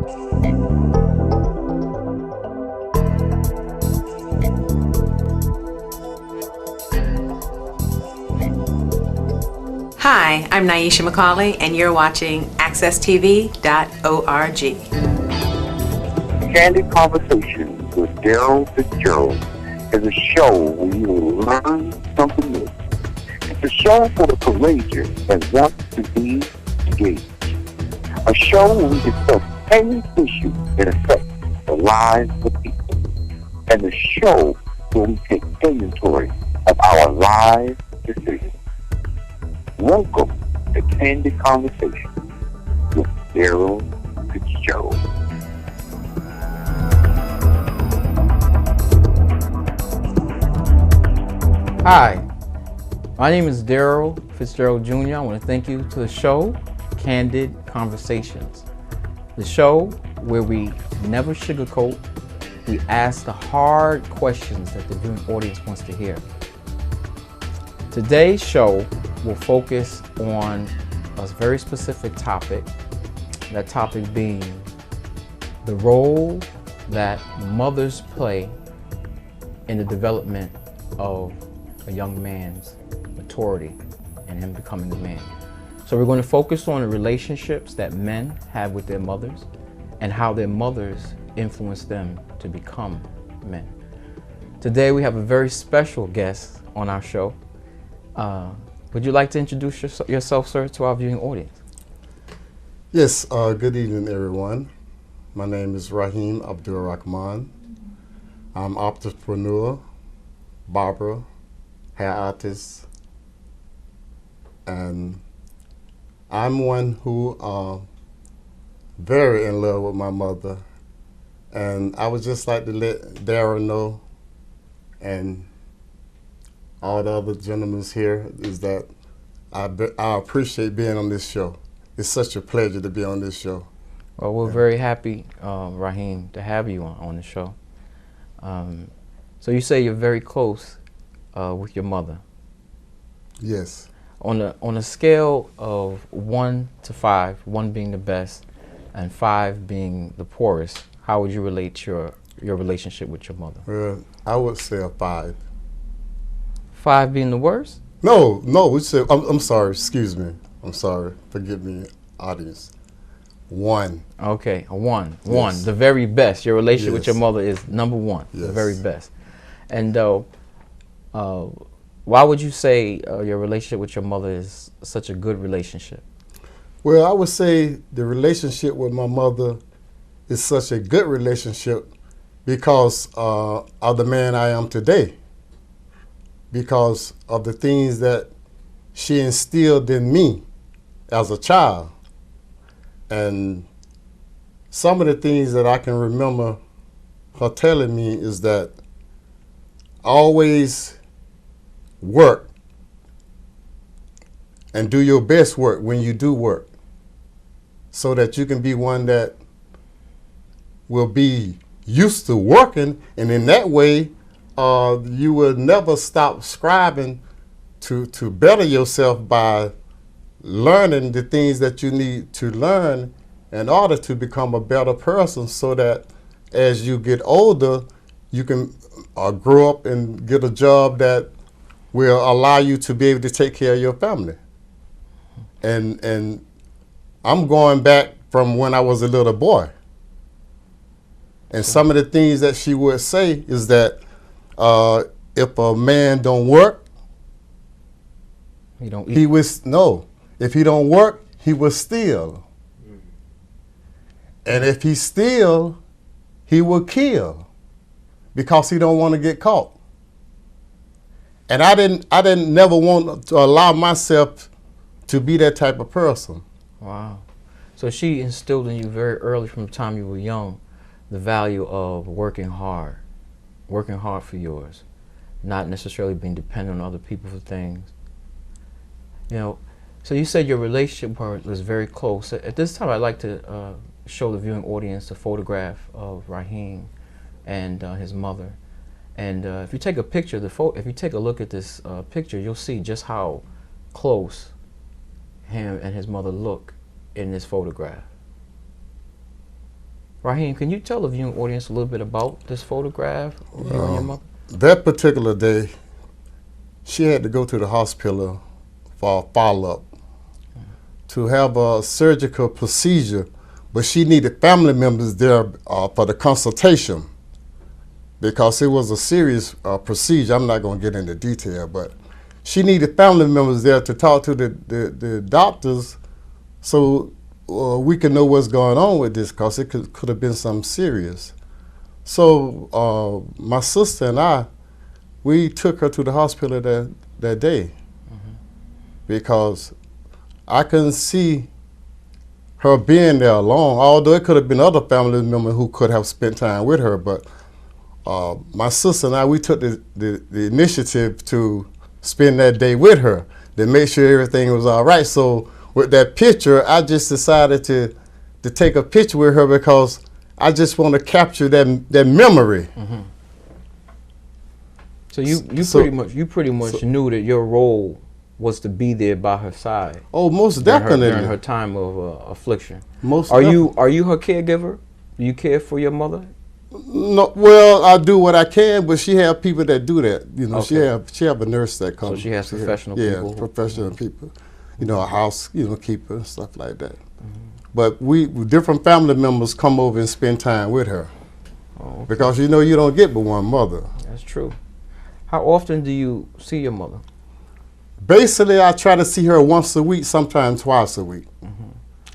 Hi, I'm Nyesha McCauley, and you're watching AccessTV.org. Candid Conversations with Darrell Fitzgerald is a show where you will learn something new. It's a show for the courageous that want to be engaged. A show where we discuss any issue that affects the lives of people. And a show where we take inventory of our live decisions. Welcome to Candid Conversations with Darrell Fitzgerald. Hi, my name is Darrell Fitzgerald Jr. I want to thank you to the show, Candid Conversations. The show where we never sugarcoat, we ask the hard questions that the viewing audience wants to hear. Today's show will focus on a very specific topic, that topic being the role that mothers play in the development of a young man's maturity and him becoming a man. So we're going to focus on the relationships that men have with their mothers and how their mothers influence them to become men. Today we have a very special guest on our show. Would you like to introduce yourself, sir, to our viewing audience? Yes, good evening, everyone. My name is Rahim Abdul Rahman. I'm entrepreneur, barber, hair artist, and I'm one who very in love with my mother. And I would just like to let Darrell know, and all the other gentlemen here, is that I appreciate being on this show. It's such a pleasure to be on this show. Well, we're very happy, Rahim, to have you on the show. So you say you're very close with your mother. Yes. On a scale of 1 to 5, 1 being the best and 5 being the poorest, how would you relate your relationship with your mother? Well, I would say a 5. 5 being the worst? No, we said, I'm sorry, excuse me. I'm sorry, forgive me, audience. 1. Okay, a 1. Yes. 1, the very best. Your relationship with Yes. your mother is number 1, Yes. the very best. And why would you say your relationship with your mother is such a good relationship? Well, I would say the relationship with my mother is such a good relationship because of the man I am today. Because of the things that she instilled in me as a child. And some of the things that I can remember her telling me is that always work and do your best work when you do work, so that you can be one that will be used to working, and in that way you will never stop striving to better yourself by learning the things that you need to learn in order to become a better person, so that as you get older, you can grow up and get a job that will allow you to be able to take care of your family. And I'm going back from when I was a little boy. And some of the things that she would say is that if a man don't work, You don't eat. he was if he don't work, he will steal. And if he steal, he will kill, because he don't want to get caught. And I didn't never want to allow myself to be that type of person. Wow. So she instilled in you very early, from the time you were young, the value of working hard for yours, not necessarily being dependent on other people for things. You know, so you said your relationship was very close. At this time, I'd like to show the viewing audience a photograph of Rahim and his mother. And if you take a picture, if you take a look at this picture, you'll see just how close him and his mother look in this photograph. Rahim, can you tell the viewing audience a little bit about this photograph of you and your mother? That particular day, she had to go to the hospital for a follow-up to have a surgical procedure, but she needed family members there for the consultation because it was a serious procedure. I'm not going to get into detail, but she needed family members there to talk to the doctors so we could know what's going on with this because it could have been something serious. So my sister and we took her to the hospital that day because I couldn't see her being there alone, although it could have been other family members who could have spent time with her. But my sister and we took the initiative to spend that day with her to make sure everything was all right. So with that picture, I just decided to take a picture with her because I just want to capture that memory. Mm-hmm. So you pretty much knew that your role was to be there by her side. Oh, most definitely. During her time of affliction. Are you her caregiver? Do you care for your mother? No, well, I do what I can, but she have people that do that. You know, Okay. she have a nurse that comes. So she has professional people. Yeah, professional people. You know, a house, keeper and stuff like that. But different family members come over and spend time with her. Oh, okay. Because you don't get but one mother. That's true. How often do you see your mother? Basically, I try to see her once a week, sometimes twice a week.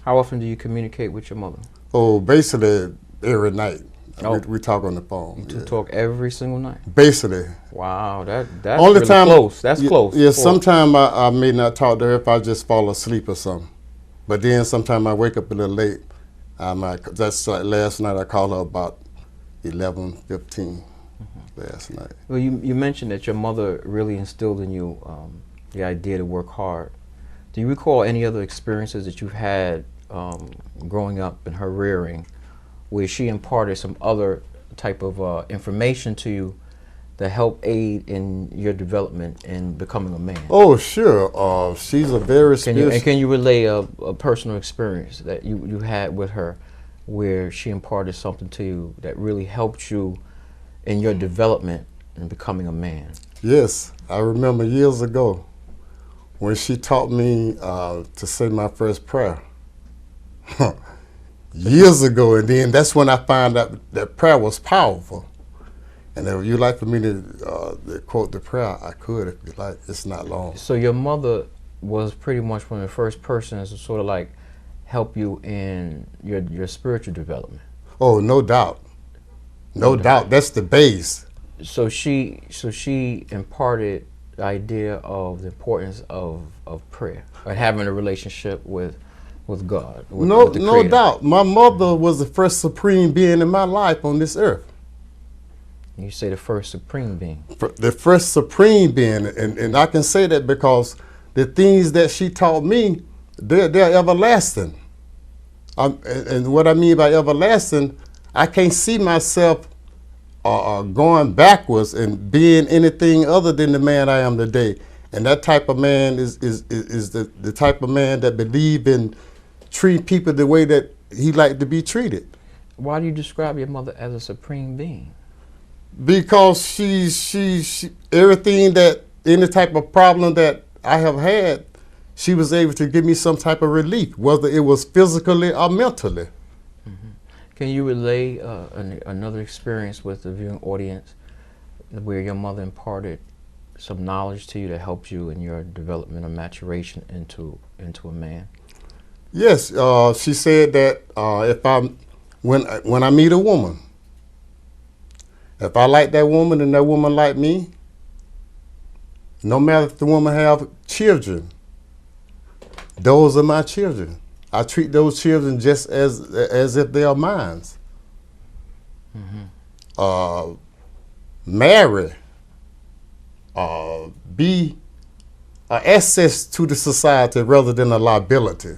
How often do you communicate with your mother? Oh, basically every night. Oh. We talk on the phone. You talk every single night? Basically. Wow, that's Only really time, close. That's close. Yeah, sometimes I may not talk to her if I just fall asleep or something. But then sometimes I wake up a little late. That's like last night I called her about 11:15 last night. Well, you mentioned that your mother really instilled in you the idea to work hard. Do you recall any other experiences that you've had growing up in her rearing where she imparted some other type of information to you that helped aid in your development in becoming a man? Oh, sure. She's a very spiritual. Can you relay a personal experience that you had with her where she imparted something to you that really helped you in your development in becoming a man? Yes. I remember years ago when she taught me to say my first prayer. Years ago, and then that's when I found out that prayer was powerful. And if you'd like for me to quote the prayer, I could if you like. It's not long. So your mother was pretty much one of the first persons to sort of like help you in your spiritual development. Oh, no doubt. No doubt. That's the base. So she imparted the idea of the importance of prayer, or having a relationship with God. With the No Creator. doubt. My mother was the first supreme being in my life on this earth. You say the first supreme being. The first supreme being, and I can say that because the things that she taught me, they're everlasting. And what I mean by everlasting, I can't see myself going backwards and being anything other than the man I am today. And that type of man is the type of man that believe in treat people the way that he like to be treated. Why do you describe your mother as a supreme being? Because she everything that any type of problem that I have had, she was able to give me some type of relief, whether it was physically or mentally. Can you relay another experience with the viewing audience where your mother imparted some knowledge to you that helped you in your development or maturation into a man? Yes, she said that when I meet a woman, if I like that woman and that woman like me, no matter if the woman have children, those are my children. I treat those children just as if they are mine. Marry, be an access to the society rather than a liability.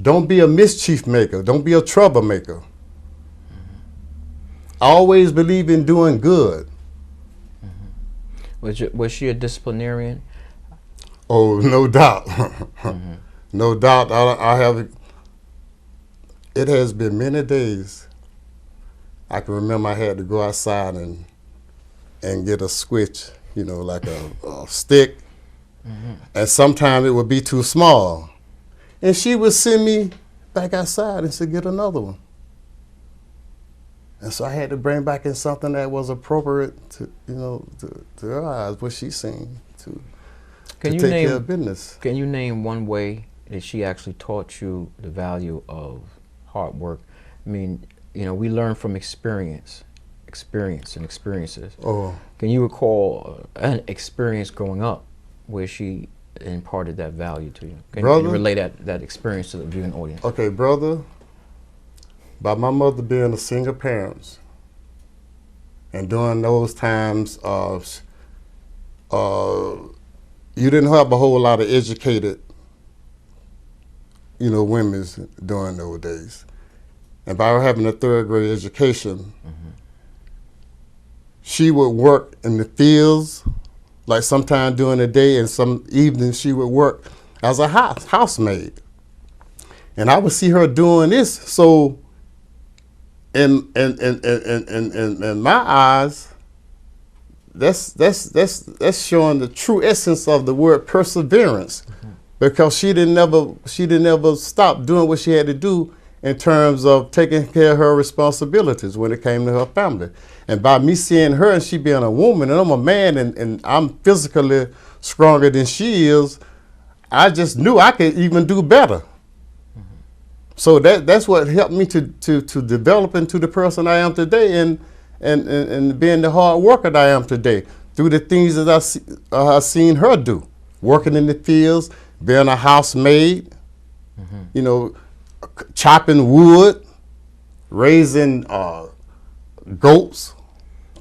Don't be a mischief maker. Don't be a troublemaker. Always believe in doing good. Was she a disciplinarian? Oh, no doubt. No doubt. it has been many days. I can remember I had to go outside and get a switch, you know, like a stick. And sometimes it would be too small. And she would send me back outside and say, get another one. And so I had to bring back in something that was appropriate to, you know, to her eyes, what she's seen to take care of business. Can you name one way that she actually taught you the value of hard work? I mean, you know, we learn from experience and experiences. Oh. Can you recall an experience growing up where she imparted that value to you? Can you relate that experience to the viewing audience? Okay, brother, by my mother being a single parent, and during those times, you didn't have a whole lot of educated, you know, women during those days. And by her having a third grade education, she would work in the fields, like sometime during the day, and some evenings she would work as a housemaid. And I would see her doing this. So in my eyes, that's showing the true essence of the word perseverance, because she didn't ever stop doing what she had to do in terms of taking care of her responsibilities when it came to her family. And by me seeing her and she being a woman, and I'm a man, and I'm physically stronger than she is, I just knew I could even do better. So that's what helped me to develop into the person I am today, and being the hard worker that I am today, through the things that I've seen her do, working in the fields, being a housemaid, you know, chopping wood, raising goats,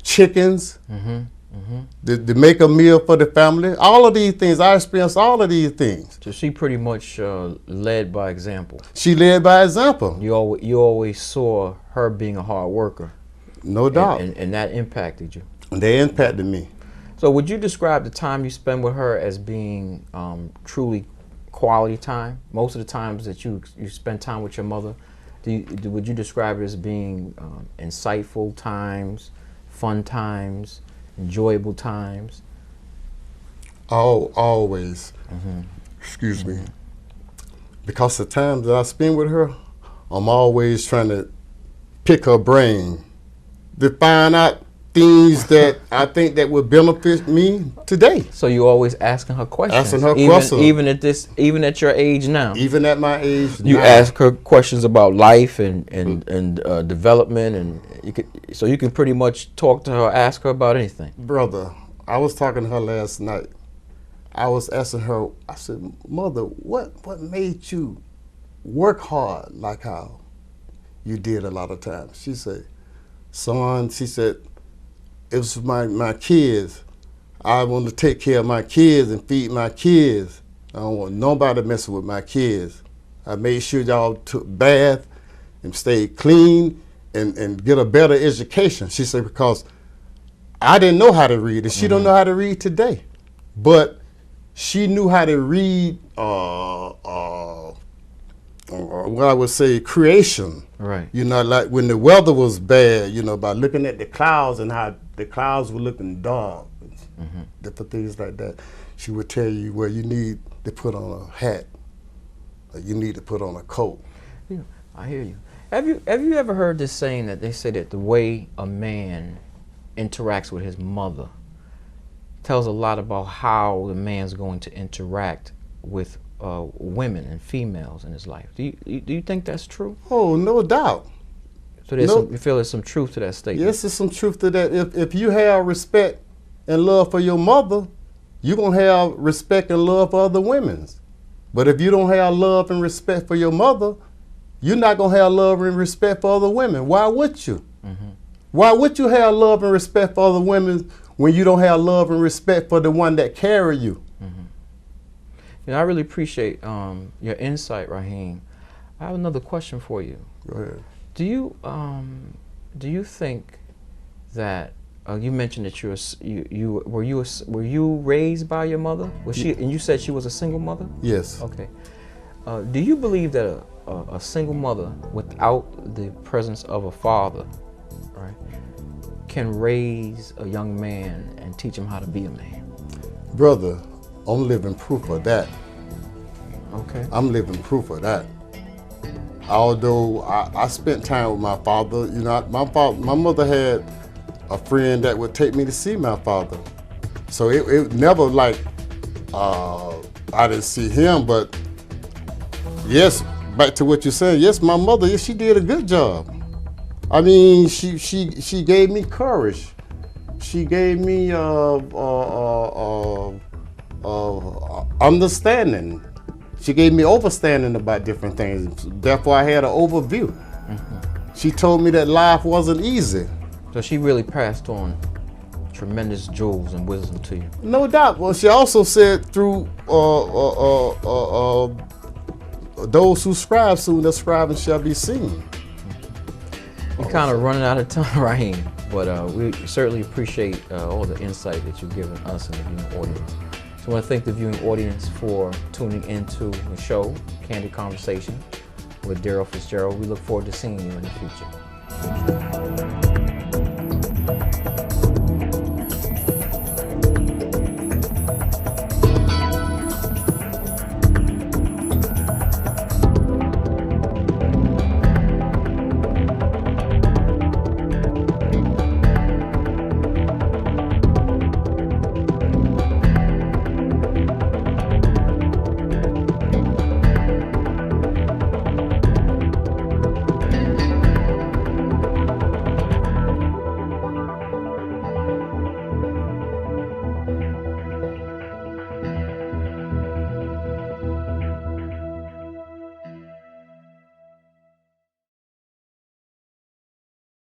chickens, to make a meal for the family. All of these things, I experienced all of these things. So she pretty much led by example. She led by example. You always saw her being a hard worker. No doubt. And that impacted you. They impacted me. So would you describe the time you spend with her as being truly quality time? Most of the times that you spend time with your mother, would you describe it as being insightful times, fun times, enjoyable times? Always. Excuse me. Because the times that I spend with her, I'm always trying to pick her brain to find out things that I think that would benefit me today. So you always asking her questions. Asking her questions. Even at your age now. Even at my age you now. ask her questions about life and development, and you can pretty much talk to her, ask her about anything. Brother, I was talking to her last night. I was asking her, I said, Mother, what made you work hard like how you did a lot of times? She said, son, she said, it was my kids. I want to take care of my kids and feed my kids. I don't want nobody messing with my kids. I made sure y'all took bath and stayed clean and get a better education. She said, because I didn't know how to read, and she don't know how to read today. But she knew how to read, what I would say, creation. Right. You know, like when the weather was bad, you know, by looking at the clouds and how the clouds were looking dark, different things like that. She would tell you, well, you need to put on a hat, or you need to put on a coat. Yeah, I hear you. Have you ever heard this saying that they say that the way a man interacts with his mother tells a lot about how the man's going to interact with women and females in his life? Do you think that's true? Oh, no doubt. So you feel there's some truth to that statement? Yes, there's some truth to that. If you have respect and love for your mother, you're going to have respect and love for other women. But if you don't have love and respect for your mother, you're not going to have love and respect for other women. Why would you? Why would you have love and respect for other women when you don't have love and respect for the one that carry you? You know, I really appreciate your insight, Rahim. I have another question for you. Go ahead. Do you think that you mentioned that were you raised by your mother? Was she? And you said she was a single mother? Yes. Okay. Do you believe that a single mother without the presence of a father, right, can raise a young man and teach him how to be a man? Brother, I'm living proof of that. Okay. I'm living proof of that. Although I spent time with my father, you know, my mother had a friend that would take me to see my father. So it never like I didn't see him, but yes, back to what you're saying. Yes, my mother, yes, she did a good job. I mean, she gave me courage. She gave me understanding. She gave me understanding about different things. Therefore, I had an overview. Mm-hmm. She told me that life wasn't easy. So she really passed on tremendous jewels and wisdom to you. No doubt. Well, she also said through those who scribe soon, their scribing shall be seen. We're kind of running out of time, Rahim, but we certainly appreciate all the insight that you've given us and the viewing audience. So I want to thank the viewing audience for tuning into the show, Candid Conversation with Darrell Fitzgerald. We look forward to seeing you in the future.